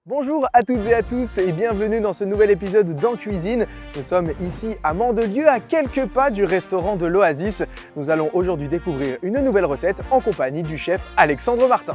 Bonjour à toutes et à tous et bienvenue dans ce nouvel épisode d'En Cuisine. Nous sommes ici à Mandelieu, à quelques pas du restaurant de l'Oasis. Nous allons aujourd'hui découvrir une nouvelle recette en compagnie du chef Alexandre Martin.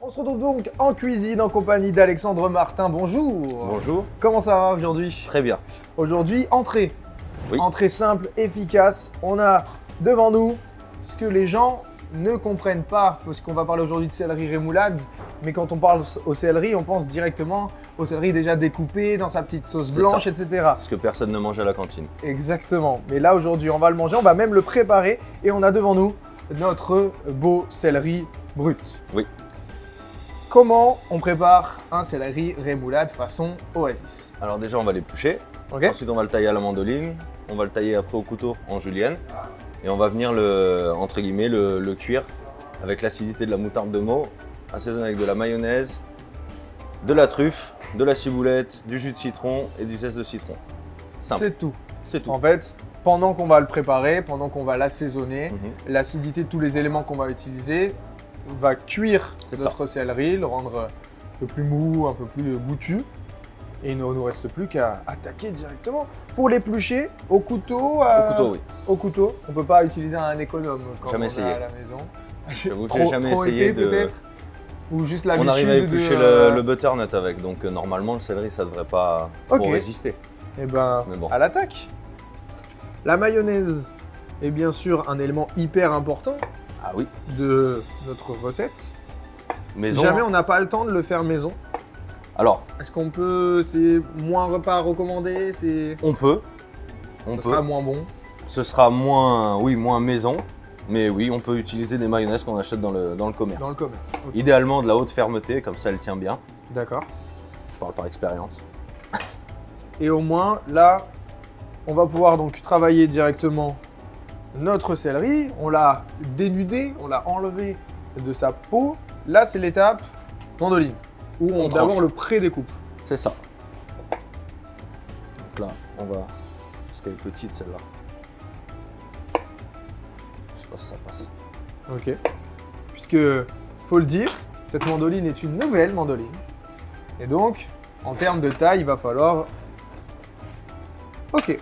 On se retrouve donc en cuisine en compagnie d'Alexandre Martin. Bonjour. Bonjour. Comment ça va aujourd'hui? Très bien. Aujourd'hui, entrée. Oui. Entrée simple, efficace. On a devant nous ce que les gens ne comprennent pas, parce qu'on va parler aujourd'hui de céleri rémoulade, mais quand on parle au céleri, on pense directement au céleri déjà découpé dans sa petite sauce C'est blanche, ça. etc. Ce que personne ne mange à la cantine. Exactement. Mais là, aujourd'hui, on va le manger, on va même le préparer et on a devant nous notre beau céleri brut. Oui. Comment on prépare un céleri rémoulade façon Oasis? Alors déjà, on va l'éplucher. Ok. Ensuite, on va le tailler à la mandoline. On va le tailler après au couteau en julienne. Et on va venir entre guillemets, le cuire avec l'acidité de la moutarde de Meaux, assaisonné avec de la mayonnaise, de la truffe, de la ciboulette, du jus de citron et du zeste de citron. Simple. C'est tout. C'est tout. En fait, pendant qu'on va le préparer, pendant qu'on va l'assaisonner, Mhm. l'acidité de tous les éléments qu'on va utiliser va cuire C'est notre céleri, le rendre un peu plus mou, un peu plus goûtu. Et il ne nous reste plus qu'à attaquer directement. Pour l'éplucher, au couteau, Au couteau, oui. au couteau, on ne peut pas utiliser un économe quand Jamais on essayé. est à la maison. J'avoue que Trop- j'ai jamais trop essayé épais, de. peut-être. Ou juste On l'habitude arrive à éplucher de, le butternut avec, donc normalement le céleri ça devrait pas Ok. trop résister. Eh ben, Mais bon. à l'attaque. La mayonnaise est bien sûr un élément hyper important Ah oui. de notre recette. Maison. Si jamais on n'a pas le temps de le faire maison, Alors, est-ce qu'on peut, c'est moins repas recommandé, c'est, on peut. On ça peut. sera moins bon. Ce sera moins, oui, moins maison, mais oui, on peut utiliser des mayonnaises qu'on achète dans le commerce. Dans le commerce. Ok. Idéalement de la haute fermeté, comme ça elle tient bien. D'accord. Je parle par expérience. Et au moins là, on va pouvoir donc travailler directement notre céleri. On l'a dénudé, on l'a enlevé de sa peau. Là, c'est l'étape mandoline, où on On d'abord tranche. le pré-découpe. C'est ça. Donc là, on va. Parce qu'elle est petite celle-là. Je sais pas si ça passe. Ok. Puisque, faut le dire, cette mandoline est une nouvelle mandoline. Et donc, en termes de taille, il va falloir. Ok.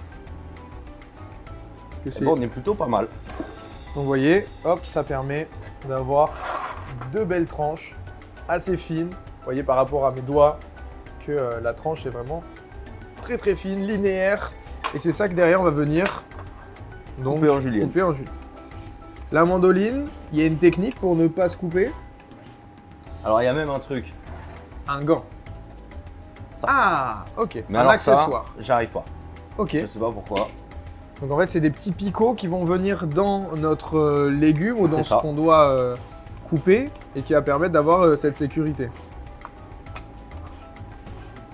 Parce que c'est. Bon, on est plutôt pas mal. Donc, vous voyez, hop, ça permet d'avoir deux belles tranches assez fines. Vous voyez par rapport à mes doigts que la tranche est vraiment très très fine, linéaire. Et c'est ça que derrière on va venir donc Couper en julienne. couper en julienne. La mandoline, il y a une technique pour ne pas se couper. Alors il y a même un truc. Un gant. Ça. Ah, ok. Mais un alors accessoire. ça, j'arrive pas. Ok. Je sais pas pourquoi. Donc en fait, c'est des petits picots qui vont venir dans notre légume ou dans C'est ce ça. qu'on doit couper et qui va permettre d'avoir cette sécurité.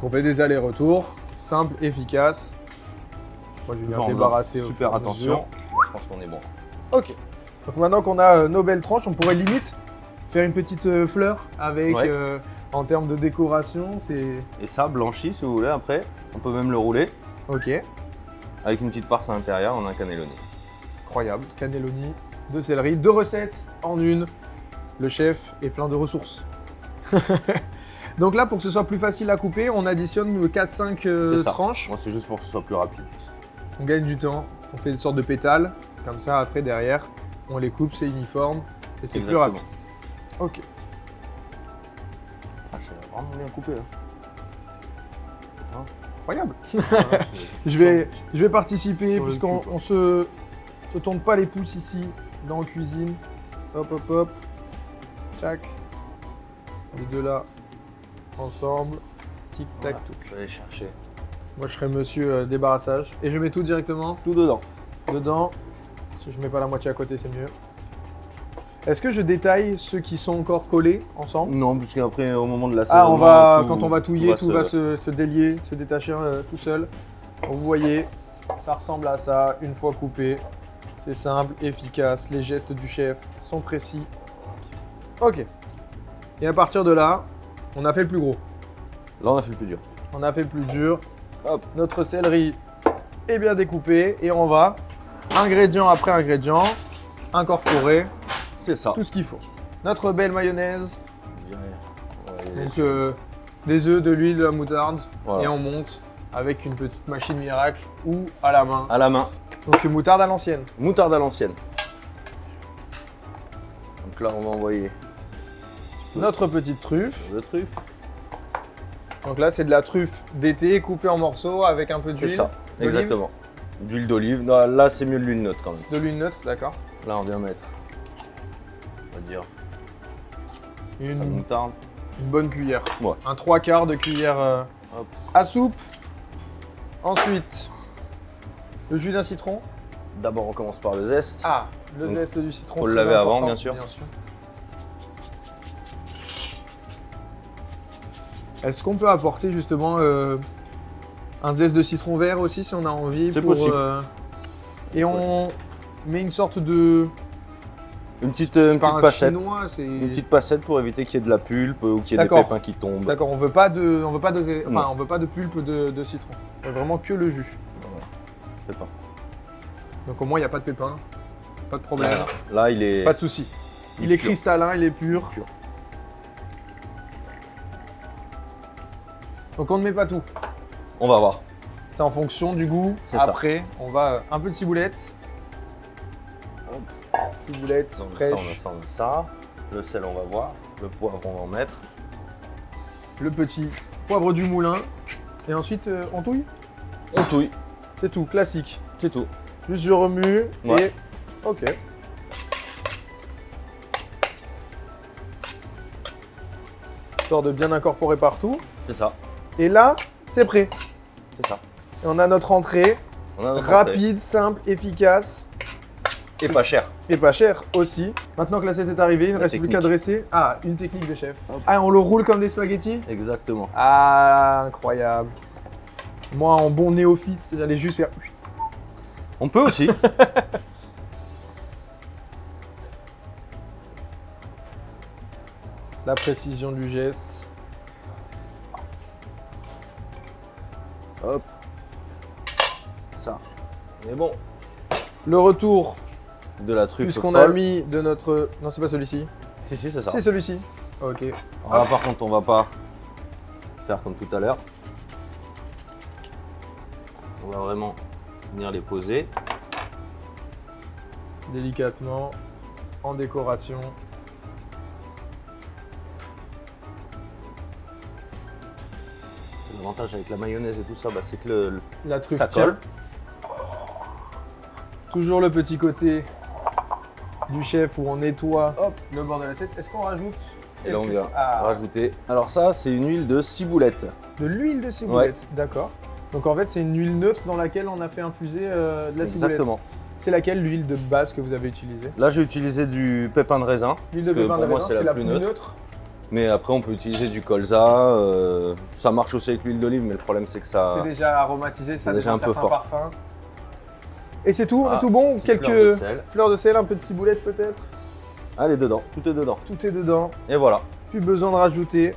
On fait des allers-retours, simple, efficace. Moi, je vais Toujours en venir faisant débarrasser. au super fur et à mesure. attention. Je pense qu'on est bon. Ok. Donc maintenant qu'on a nos belles tranches, on pourrait limite faire une petite fleur avec, Ouais. en termes de décoration, c'est... Et ça, blanchi si vous voulez après. On peut même le rouler. Ok. Avec une petite farce à l'intérieur, on a un cannelloni. Incroyable. Cannelloni de céleri, 2 recettes en une. Le chef est plein de ressources. Donc là, pour que ce soit plus facile à couper, on additionne 4-5 C'est ça. tranches. Moi, c'est juste pour que ce soit plus rapide. On gagne du temps. On fait une sorte de pétale. Comme ça, après, derrière, on les coupe, c'est uniforme et c'est plus Exactement. rapide. Ok. Ah, je suis vraiment bien coupé là. Incroyable. Voilà, Je vais participer Sur le puisqu'on cul, on se tourne pas les pouces ici dans la cuisine. Hop, hop, hop. Tchac. Les deux là, ensemble. Tic, tac, Voilà, touc. je vais aller chercher Moi, je serai monsieur débarrassage. Et je mets tout directement tout dedans. dedans. Si je mets pas la moitié à côté, c'est mieux. Est-ce que je détaille ceux qui sont encore collés ensemble? Non, puisqu'après, au moment de la Ah, saison, quand on va touiller, tout va se... se délier, se détacher tout seul. Donc, vous voyez, ça ressemble à ça, une fois coupé. C'est simple, efficace, les gestes du chef sont précis. Ok. Et à partir de là, On a fait le plus gros. Là, on a fait le plus dur. On a fait le plus dur. Hop. Notre céleri est bien découpé et on va, ingrédient après ingrédient, incorporer C'est ça. tout ce qu'il faut. Notre belle mayonnaise, Je dirais, on va y aller donc sur- des œufs, de l'huile, de la moutarde Voilà. et on monte avec une petite machine miracle ou à la main. À la main. Donc une moutarde à l'ancienne. Moutarde à l'ancienne. Donc là, on va envoyer Notre petite truffe. le truffe. Donc là, c'est de la truffe d'été coupée en morceaux avec un peu C'est d'huile. ça, d'olive. exactement. D'huile d'olive. Non, là, c'est mieux de l'huile neutre quand même. De l'huile neutre, d'accord. Là, on vient mettre, on va dire, sa Une moutarde. bonne cuillère. Ouais. Un 3/4 de cuillère Hop. à soupe. Ensuite, le jus d'un citron. D'abord, on commence par le zeste. Ah, le Donc, zeste du citron. faut le très laver avant, important, bien sûr. Est-ce qu'on peut apporter justement un zeste de citron vert aussi si on a envie? C'est possible. Et on met une sorte de... Une petite, c'est une pas petite un passette. chinois, c'est... Une petite passette pour éviter qu'il y ait de la pulpe ou qu'il y ait des D'accord. pépins qui tombent. D'accord, on veut pas de Non. on veut pas de pulpe de citron. On veut vraiment que le jus. Pépins. Donc au moins il n'y a pas de pépins, pas de problème, Voilà. Là, il est. pas de souci. Il est pur. cristallin, il est pur. Pur. Donc on ne met pas tout. On va voir. C'est en fonction du goût. C'est ça. Après, on va un peu de ciboulette. Hop. Ciboulette Donc, fraîche. ça, on a ça, on a ça. Le sel, on va voir. Le poivre, on va en mettre. Le petit poivre du moulin. Et ensuite, on touille. On touille. C'est tout, classique. C'est tout. Juste je remue Ouais. et... Ok. Histoire de bien incorporer partout. C'est ça. Et là, c'est prêt. C'est ça. Et on a notre entrée. On a notre Rapide, simple, efficace. entrée. Et pas cher. Et pas cher aussi. Maintenant que l'assiette est arrivée, il ne La reste plus technique. qu'à dresser. Ah, une technique de chef. Ah, on le roule comme des spaghettis? Exactement. Ah, incroyable. Moi, en bon néophyte, j'allais juste faire... On peut aussi. La précision du geste. Hop. Ça. Mais bon. Le retour, De la truffe puisqu'on folle. a mis de notre... Non, c'est pas celui-ci. Si, si, c'est ça. C'est celui-ci. Ok. Alors là, par contre, on va pas faire comme tout à l'heure. On va vraiment venir les poser. Délicatement, en décoration. L'avantage avec la mayonnaise et tout ça, bah, c'est que La truffe ça tient. colle. Toujours le petit côté du chef où on nettoie hop, le bord de l'assiette. Est-ce qu'on rajoute Et là, on quelque vient chose? Ah, rajouter. Alors ça, c'est une huile de ciboulette. de l'huile de ciboulette, d'accord. Donc en fait, c'est une huile neutre dans laquelle on a fait infuser de la ciboulette. Exactement. C'est laquelle l'huile de base que vous avez utilisée? Là, j'ai utilisé du pépin de raisin. L'huile parce de que pépin de pour moi, raisin, c'est c'est la plus neutre. neutre. Mais après, on peut utiliser du colza. Ça marche aussi avec l'huile d'olive, mais le problème, c'est que ça. C'est déjà aromatisé, ça c'est déjà donne un peu certains fort. parfums. Et c'est tout, on est Ah, tout bon. petite Quelques fleur de sel. fleurs de sel, un peu de ciboulette peut-être. Allez, dedans. Tout est dedans. Tout est dedans. Et voilà. Plus besoin de rajouter.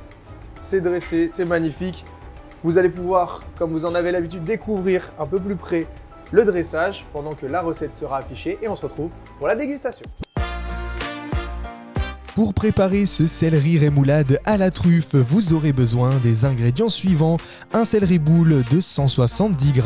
C'est dressé, c'est magnifique. Vous allez pouvoir, comme vous en avez l'habitude, découvrir un peu plus près le dressage pendant que la recette sera affichée et on se retrouve pour la dégustation. Pour préparer ce céleri rémoulade à la truffe, vous aurez besoin des ingrédients suivants. Un céleri boule de 170 g,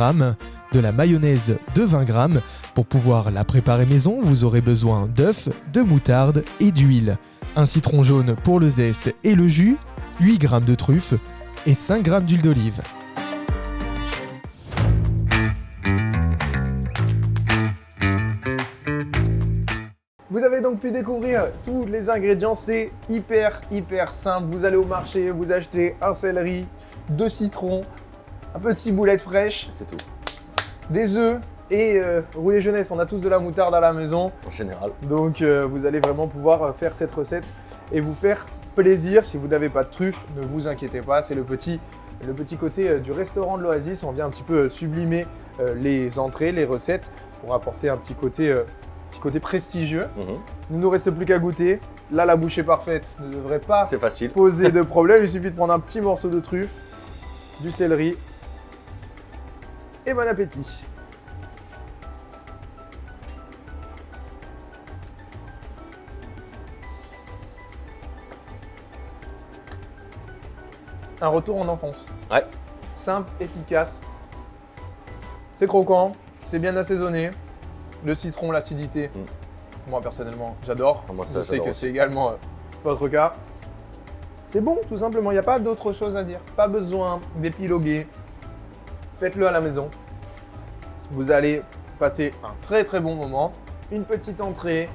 de la mayonnaise de 20 g. Pour pouvoir la préparer maison, vous aurez besoin d'œufs, de moutarde et d'huile. Un citron jaune pour le zeste et le jus, 8 g de truffe et 5 g d'huile d'olive. Vous avez donc pu découvrir tous les ingrédients, c'est hyper simple. Vous allez au marché, vous achetez un céleri, 2 citrons, un peu de ciboulette fraîche, C'est tout. des œufs et rouler jeunesse. On a tous de la moutarde à la maison, En général. donc vous allez vraiment pouvoir faire cette recette et vous faire plaisir. Si vous n'avez pas de truffe, ne vous inquiétez pas, c'est le petit côté du restaurant de l'Oasis. On vient un petit peu sublimer les entrées, les recettes pour apporter un petit côté prestigieux. Mhm. Il ne nous reste plus qu'à goûter Là, la bouchée parfaite ne devrait pas C'est facile. poser de problème. Il suffit de prendre un petit morceau de truffe, du céleri et bon appétit. Un retour en enfance. Ouais. Simple, efficace. C'est croquant, c'est bien assaisonné. Le citron, l'acidité. Moi personnellement, j'adore. Ah, moi, ça, Je sais j'adore que aussi. c'est également votre cas. C'est bon, tout simplement. Il n'y a pas d'autre chose à dire. Pas besoin d'épiloguer. Faites-le à la maison. Vous allez passer un très très bon moment. Une petite entrée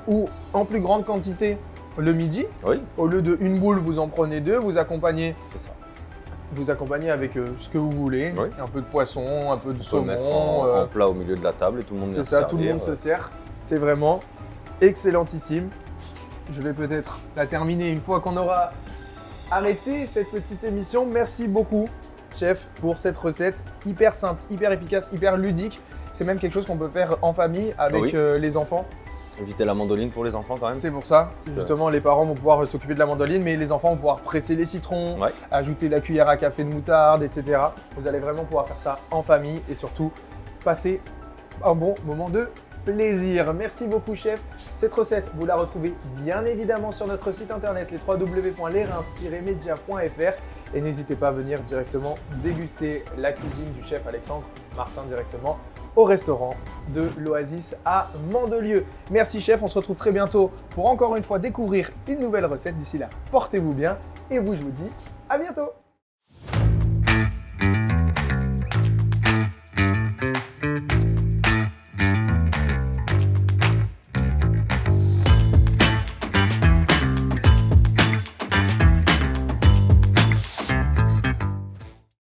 ou en plus grande quantité le midi. Oui, Au lieu d'une boule, vous en prenez deux. Vous accompagnez avec ce que vous voulez. Oui. Un peu de poisson, un peu de on peut le saumon. mettre en plat au milieu de la table et tout le monde vient C'est se ça, servir. tout le monde se sert. C'est vraiment excellentissime. Je vais peut-être la terminer une fois qu'on aura arrêté cette petite émission. Merci beaucoup, chef, pour cette recette hyper simple, hyper efficace, hyper ludique. C'est même quelque chose qu'on peut faire en famille avec Oui. les enfants. Éviter la mandoline pour les enfants quand même. C'est pour ça. Parce que- Justement, les parents vont pouvoir s'occuper de la mandoline, mais les enfants vont pouvoir presser les citrons, Ouais. ajouter la cuillère à café de moutarde, etc. Vous allez vraiment pouvoir faire ça en famille et surtout passer un bon moment de plaisir. Merci beaucoup, chef. Cette recette, vous la retrouvez bien évidemment sur notre site internet, les www.lesreims-media.fr. Et n'hésitez pas à venir directement déguster la cuisine du chef Alexandre Martin directement au restaurant de l'Oasis à Mandelieu. Merci, chef. On se retrouve très bientôt pour encore une fois découvrir une nouvelle recette. D'ici là, portez-vous bien et vous, je vous dis à bientôt.